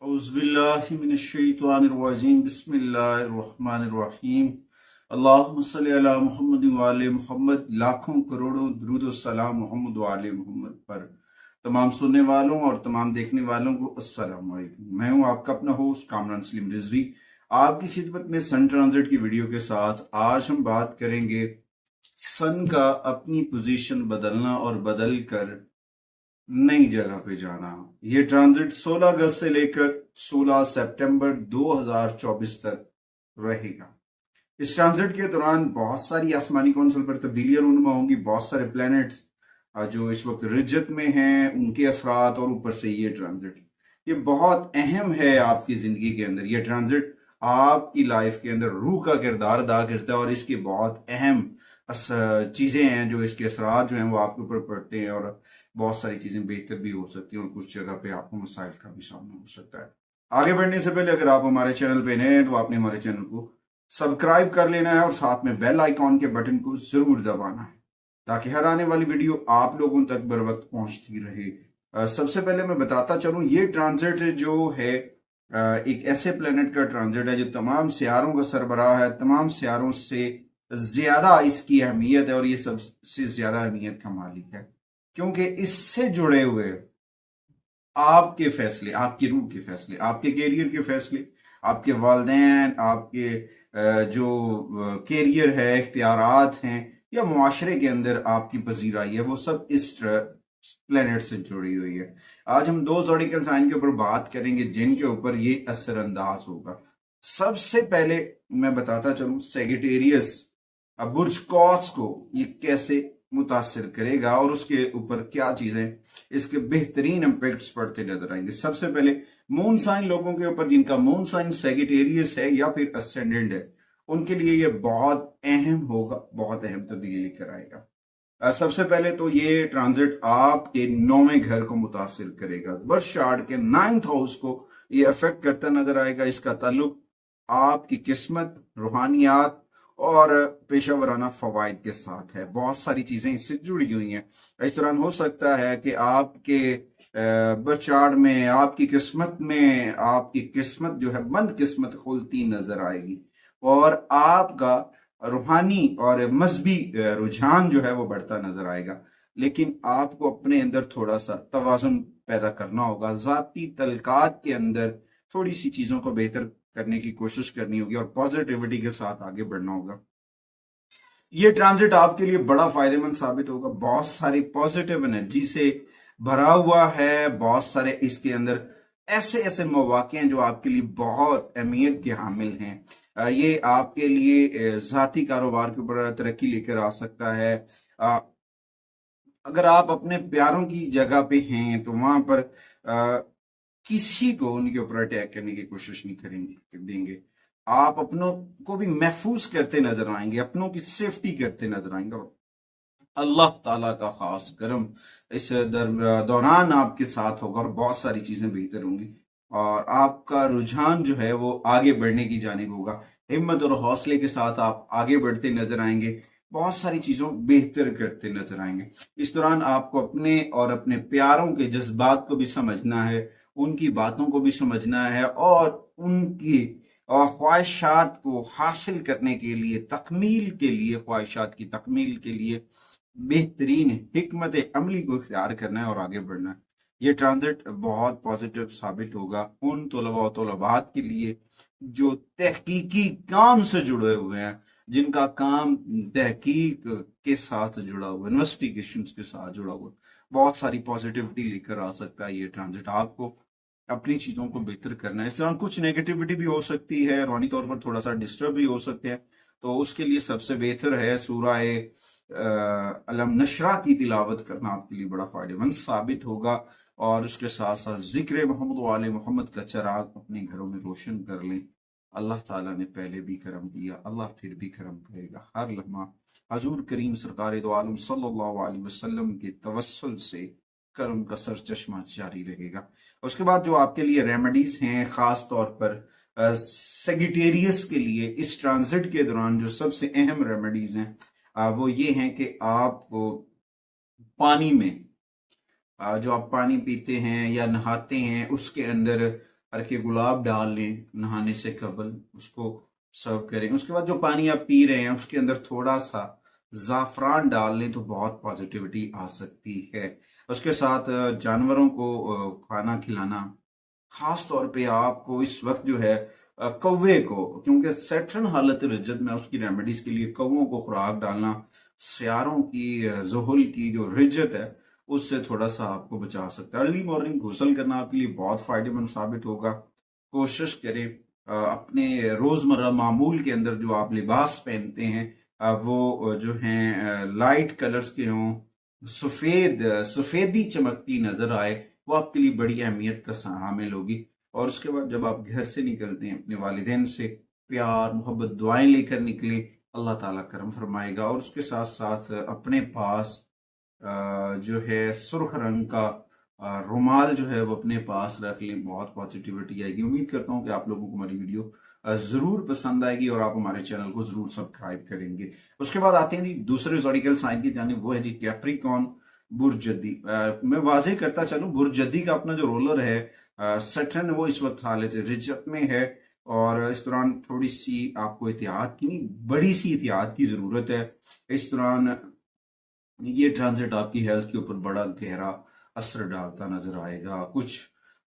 औज़ुबिल्लाहिमिनश्शैतानिर्रजीम बिस्मिल्लाहिर्रहमानिर्रहीम। अल्लाहुम्मा सल्लि अला मुहम्मद व आले मुहम्मद। लाखों करोड़ों दुरूद व सलाम मोहम्मद व आले मोहम्मद पर। तमाम सुनने वालों और तमाम देखने वालों को अस्सलाम वालेकुम। मैं हूं आपका अपना होस्ट कामरान सलीम रिजवी, आपकी खिदमत में सन ट्रांजिट की वीडियो के साथ। आज हम बात करेंगे सन का अपनी पोजीशन बदलना और बदल कर नई जगह पे जाना। ये ट्रांजिट 16 अगस्त से लेकर 16 सितंबर 2024 तक रहेगा। इस ट्रांजिट के दौरान बहुत सारी आसमानी कौंसल पर तब्दीलियां रूनुमा होंगी। बहुत सारे प्लैनेट्स जो इस वक्त रिज्जत में हैं उनके असरात, और ऊपर से ये ट्रांजिट ये बहुत अहम है आपकी जिंदगी के अंदर। ये ट्रांजिट आपकी लाइफ के अंदर रूह का किरदार अदा करता है और इसकी बहुत अहम चीजें हैं जो इसके असरात जो हैं वो आपके ऊपर पड़ते हैं, और बहुत सारी चीजें बेहतर भी हो सकती हैं और कुछ जगह पे आपको मसाइल का भी सामना हो सकता है। आगे बढ़ने से पहले अगर आप हमारे चैनल पे नए हैं तो आपने हमारे चैनल को सब्सक्राइब कर लेना है और साथ में बेल आइकॉन के बटन को जरूर दबाना है ताकि हर आने वाली वीडियो आप लोगों तक बर वक्त पहुंचती रहे। सबसे पहले मैं बताता चलूं, ये ट्रांजिट जो है एक ऐसे प्लेनेट का ट्रांजिट है जो तमाम सियारों का सरबराह है। तमाम सियारों से ज्यादा इसकी अहमियत है और ये सबसे ज्यादा अहमियत का मालिक है, क्योंकि इससे जुड़े हुए आपके फैसले, आपकी रूह के फैसले, आपके कैरियर के फैसले, आपके वालिदैन, आपके जो कैरियर है, इख्तियारात हैं या मुआशरे के अंदर आपकी पजीराई है, वो सब इस प्लेनेट से जुड़ी हुई है। आज हम दो ज़ोडिकल साइन के ऊपर बात करेंगे जिनके ऊपर ये असरअंदाज होगा। सबसे पहले मैं बताता चलूं, सेजिटेरियस बुर्ज कौस को ये कैसे मुतासिर करेगा और उसके ऊपर क्या चीजें इसके बेहतरीन इंपैक्ट्स पड़ते नजर आएंगे। सबसे पहले मून साइन लोगों के ऊपर जिनका मून साइन सेजिटेरियस है या फिर असेंडेंट है, उनके लिए ये बहुत अहम होगा, बहुत अहम तब्दीली लेकर आएगा। सबसे पहले तो ये ट्रांजिट आपके 9वें घर को मुतासिर करेगा। बर्थ चार्ट के 9th हाउस को ये अफेक्ट करता नजर आएगा। इसका ताल्लुक आपकी किस्मत, रूहानियात और पेशा वराना फवायद के साथ है। बहुत सारी चीजें इससे जुड़ी हुई हैं। इस दौरान हो सकता है कि आपके बर्थ चार्ट में आपकी किस्मत जो है बंद किस्मत खुलती नजर आएगी और आपका रूहानी और मजहबी रुझान जो है वो बढ़ता नजर आएगा। लेकिन आपको अपने अंदर थोड़ा सा तवाजुन पैदा करना होगा। जाती तलकात के अंदर थोड़ी सी चीजों को बेहतर करने की कोशिश करनी होगी और पॉजिटिविटी के साथ आगे बढ़ना होगा। ये ट्रांजिट आपके लिए बड़ा फायदेमंद साबित होगा। बहुत सारी पॉजिटिव एनर्जी से भरा हुआ है। बहुत सारे इसके अंदर ऐसे ऐसे मौके हैं जो आपके लिए बहुत अहमियत के हामिल हैं। ये आपके लिए जाती कारोबार के ऊपर तरक्की लेकर आ सकता है। अगर आप अपने प्यारों की जगह पे हैं तो वहां पर किसी को उनके ऊपर अटैक करने की कोशिश नहीं देंगे। आप अपनों को भी महफूज करते नजर आएंगे, अपनों की सेफ्टी करते नजर आएंगे। अल्लाह ताला का खास करम इस दौरान आपके साथ होगा और बहुत सारी चीजें बेहतर होंगी और आपका रुझान जो है वो आगे बढ़ने की जानिब होगा। हिम्मत और हौसले के साथ आप आगे बढ़ते नजर आएंगे, बहुत सारी चीजों बेहतर करते नजर आएंगे। इस दौरान आपको अपने और अपने प्यारों के जज्बात को भी समझना है, उनकी बातों को भी समझना है और उनकी ख्वाहिशात को हासिल करने के लिए, ख्वाहिशात की तकमील के लिए बेहतरीन हिकमत अमली को इख्तियार करना है और आगे बढ़ना है। ये ट्रांजिट बहुत पॉजिटिव साबित होगा उन तलबा और तलबात के लिए जो तहकीकी काम से जुड़े हुए हैं, जिनका काम तहकीक के साथ जुड़ा हुआ, इन्वेस्टिगेशन के साथ जुड़ा हुआ। बहुत सारी पॉजिटिविटी लेकर आ सकता है ये ट्रांजिट। आपको अपनी चीजों को बेहतर करना है। इस दौरान कुछ नेगेटिविटी भी हो सकती है, रूहानी तौर पर थोड़ा सा डिस्टर्ब भी हो सकते हैं, तो उसके लिए सबसे बेहतर है सूरह अलम नशरा की तिलावत करना आपके लिए बड़ा फायदेमंद साबित होगा। और उसके साथ साथ जिक्र मोहम्मद वाले मोहम्मद का चराग अपने घरों में रोशन कर लें। अल्लाह ताला ने पहले भी करम किया, अल्लाह फिर भी करम करेगा। हर लम्हा हजूर करीम सरकार दो आलम सल्लल्लाहु अलैहि वसल्लम के तवस्सुल से करम का सर चश्मा जारी रहेगा। उसके बाद जो आपके लिए रेमेडीज हैं, खास तौर पर सेजिटेरियस के लिए इस ट्रांजिट के दौरान जो सबसे अहम रेमेडीज हैं वो ये हैं कि आपको पानी में जो आप पानी पीते हैं या नहाते हैं उसके अंदर अर्के गुलाब डाल लें नहाने से कबल, उसको सर्व करें। उसके बाद जो पानी आप पी रहे हैं उसके अंदर थोड़ा सा ज़ाफ़रान डाल लें तो बहुत पॉजिटिविटी आ सकती है। उसके साथ जानवरों को खाना खिलाना, खास तौर पे आपको इस वक्त जो है कौवे को, क्योंकि सैटर्न हालत रजत में उसकी रेमेडीज के लिए कौवों को खुराक डालना सियारों की ज़ुहुल की जो रिजत है उससे थोड़ा सा आपको बचा सकता है। अर्ली मॉर्निंग गुसल करना आपके लिए बहुत फायदेमंद साबित होगा। कोशिश करें अपने रोजमर्रा मामूल के अंदर जो आप लिबास पहनते हैं वो जो हैं लाइट कलर्स के हों, सफेदी चमकती नजर आए, वो आपके लिए बड़ी अहमियत का हामिल होगी। और उसके बाद जब आप घर से निकलते हैं अपने वालिदैन से प्यार मोहब्बत दुआएं लेकर निकलें, अल्लाह ताला करम फरमाएगा। और उसके साथ साथ अपने पास जो है सुर्ख रंग का रुमाल जो है वो अपने पास रख लें, बहुत पॉजिटिविटी आएगी। उम्मीद करता हूँ कि आप लोगों को हमारी वीडियो जरूर पसंद आएगी और आप हमारे चैनल को जरूर सब्सक्राइब करेंगे। उसके बाद आते हैं जी दूसरे ज़ोडिकल साइन की जानिब, वो है जी कैप्रिकॉर्न बुर्जदी। मैं वाजे करता चलूं, बुर्जदी का अपना जो रोलर है सैटर्न, वो इस वक्त हालत रिजत में है और इस दौरान थोड़ी सी आपको एहतियात की, नहीं बड़ी सी एहतियात की जरूरत है। इस दौरान ये ट्रांजिट आपकी हेल्थ के ऊपर बड़ा गहरा असर डालता नजर आएगा, कुछ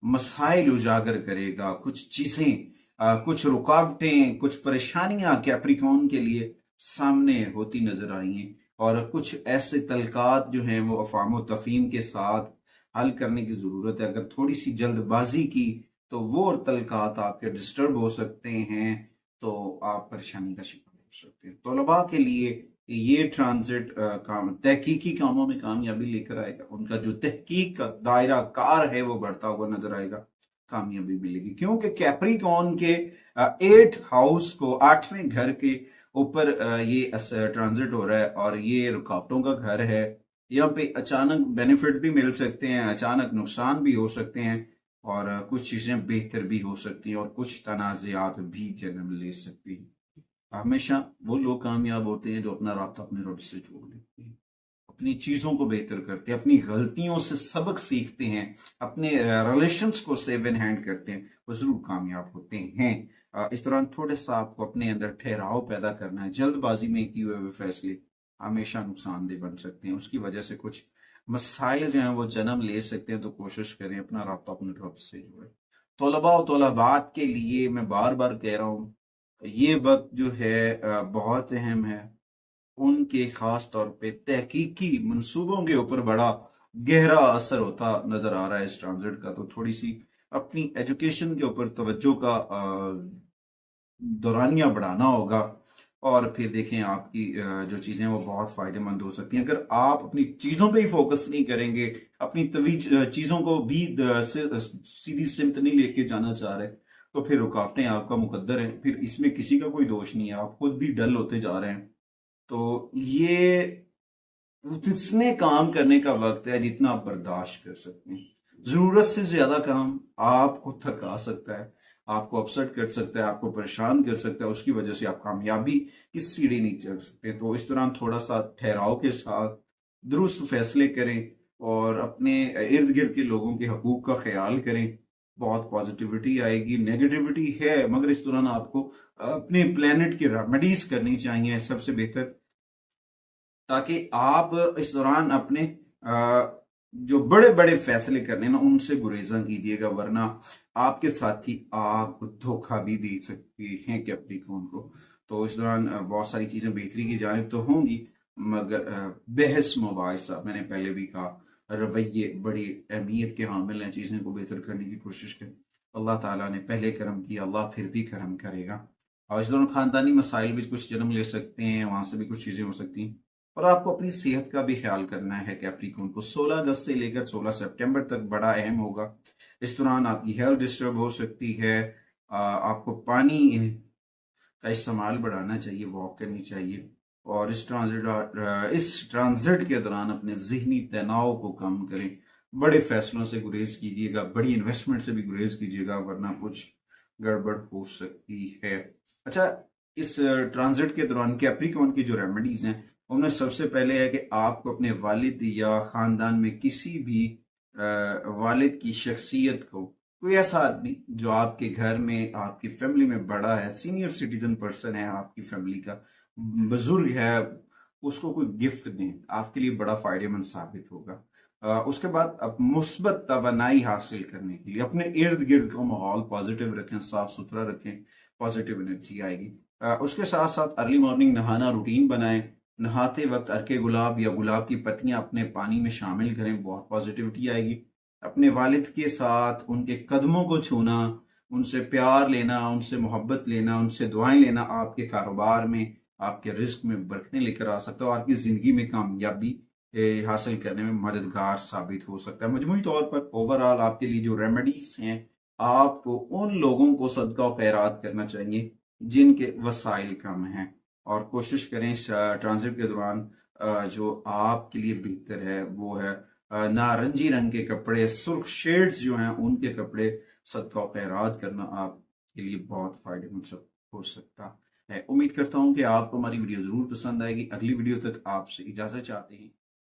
मसाइल उजागर करेगा, कुछ चीजें कुछ रुकावटें कुछ परेशानियां कैप्रिकॉर्न के लिए सामने होती नजर आई हैं और कुछ ऐसे तलकात जो हैं वो अफाम व तफहीम के साथ हल करने की जरूरत है। अगर थोड़ी सी जल्दबाजी की तो वो तलकात आपके डिस्टर्ब हो सकते हैं, तो आप परेशानी का शिकार हो सकते हैं। तलबा के लिए ये ट्रांजिट काम तहकीकी कामों में कामयाबी लेकर आएगा, उनका जो तहकीक का दायरा कार है वो बढ़ता हुआ नजर आएगा, कामयाबी मिलेगी। क्योंकि कैप्रिकॉर्न के 8th हाउस को, 8वें घर के ऊपर ये ट्रांजिट हो रहा है और ये रुकावटों का घर है। यहाँ पे अचानक बेनिफिट भी मिल सकते हैं, अचानक नुकसान भी हो सकते हैं और कुछ चीजें बेहतर भी हो सकती हैं और कुछ तनाज़ात भी जन्म ले सकती हैं। हमेशा वो लोग कामयाब होते हैं जो अपना राब्ता अपने रब से जोड़ लेते हैं, अपनी चीजों को बेहतर करते हैं, अपनी गलतियों से सबक सीखते हैं, अपने रिलेशंस को सेव इन हैंड करते हैं, वो जरूर कामयाब होते हैं। इस दौरान थोड़ा सा आपको अपने अंदर ठहराव पैदा करना है। जल्दबाजी में किए हुए फैसले हमेशा नुकसानदेह बन सकते हैं, उसकी वजह से कुछ मसाइल जो हैं वो जन्म ले सकते हैं। तो कोशिश करें अपना राब्ता अपने रब से जोड़ें। तलबा और तलबात के लिए मैं बार बार कह रहा हूँ, ये वक्त जो है बहुत अहम है। उनके खास तौर पे तहकीकी मंसूबों के ऊपर बड़ा गहरा असर होता नजर आ रहा है इस ट्रांजिट का। तो थोड़ी सी अपनी एजुकेशन के ऊपर तवज्जो का दौरानिया बढ़ाना होगा और फिर देखें आपकी जो चीजें वो बहुत फायदेमंद हो सकती हैं। अगर आप अपनी चीजों पे ही फोकस नहीं करेंगे, अपनी तवीज चीजों को भी सीधी सिमत नहीं लेके जाना चाह रहे, तो फिर रुकावटें आपका मुकद्दर है, फिर इसमें किसी का कोई दोष नहीं है, आप खुद भी डल होते जा रहे हैं। तो ये उतने काम करने का वक्त है जितना आप बर्दाश्त कर सकते हैं। जरूरत से ज्यादा काम आपको थका सकता है, आपको अपसेट कर सकता है, आपको परेशान कर सकता है, उसकी वजह से आप कामयाबी की सीढ़ी नहीं चढ़ सकते। तो इस दौरान थोड़ा सा ठहराव के साथ दुरुस्त फैसले करें और अपने इर्द गिर्द के लोगों के हकूक का ख्याल करें, बहुत पॉजिटिविटी आएगी। नेगेटिविटी है मगर इस दौरान आपको अपने प्लेनेट की रेमेडीज करनी चाहिए सबसे बेहतर, ताकि आप इस दौरान अपने जो बड़े बड़े फैसले करने ना उनसे गुरेजा कीजिएगा, वरना आपके साथी आप धोखा भी दे सकते हैं कैप्रिकॉर्न को। तो इस दौरान बहुत सारी चीजें बेहतरी की जानिब तो होंगी, मगर बहस मुबाहिसा, मैंने पहले भी कहा, रवैये बड़ी अहमियत के हामिल हैं। चीजें को बेहतर करने की कोशिश करें, अल्लाह ताला ने पहले करम किया, अल्लाह फिर भी करम करेगा। और इस दौरान खानदानी मसाइल भी कुछ जन्म ले सकते हैं, वहां से भी कुछ चीजें हो सकती हैं। और आपको अपनी सेहत का भी ख्याल करना है। कैप्रिकॉर्न को 16 अगस्त से लेकर 16 सितंबर तक बड़ा अहम होगा। इस दौरान आपकी हेल्थ डिस्टर्ब हो सकती है, आपको पानी का इस्तेमाल बढ़ाना चाहिए, वॉक करनी चाहिए और इस ट्रांजिट के दौरान अपने जहनी तनाव को कम करें। बड़े फैसलों से गुरेज कीजिएगा, बड़ी इन्वेस्टमेंट से भी गुरेज कीजिएगा, वरना कुछ गड़बड़ हो सकती है। अच्छा, इस ट्रांजिट के दौरान कैप्रिकॉर्न की जो रेमेडीज हैं उनमें सबसे पहले है कि आपको अपने वालिद या खानदान में किसी भी वालिद की शख्सियत को कोई ऐसा आदमी जो आपके घर में, आपकी फैमिली में बड़ा है, सीनियर सिटीजन पर्सन है, आपकी फैमिली का बुजुर्ग है, उसको कोई गिफ्ट दें, आपके लिए बड़ा फायदेमंद साबित होगा। उसके बाद अब मुस्बत तवानाई हासिल करने के लिए अपने इर्द गिर्द का माहौल पॉजिटिव रखें, साफ सुथरा रखें, पॉजिटिव एनर्जी आएगी। उसके साथ साथ अर्ली मॉर्निंग नहाना रूटीन बनाएं। नहाते वक्त अर्के गुलाब या गुलाब की पत्तियां अपने पानी में शामिल करें, बहुत पॉजिटिविटी आएगी। अपने वालिद के साथ उनके कदमों को छूना, उनसे प्यार लेना, उनसे मोहब्बत लेना, उनसे दुआएं लेना आपके कारोबार में, आपके रिस्क में बरकतें लेकर आ सकता है और आपकी जिंदगी में कामयाबी हासिल करने में मददगार साबित हो सकता है। मजमूई तौर पर ओवरऑल आपके लिए जो रेमेडीज हैं, आपको उन लोगों को सदका और खैरात करना चाहिए जिनके वसाइल कम हैं, और कोशिश करें इस ट्रांजिट के दौरान जो आपके लिए बेहतर है वो है नारंगी रंग के कपड़े, सुर्ख शेड्स जो हैं उनके कपड़े सदका और खैरात करना आपके लिए बहुत फायदेमंद हो सकता है। उम्मीद करता हूं कि आपको हमारी वीडियो जरूर पसंद आएगी। अगली वीडियो तक आपसे इजाजत चाहते हैं।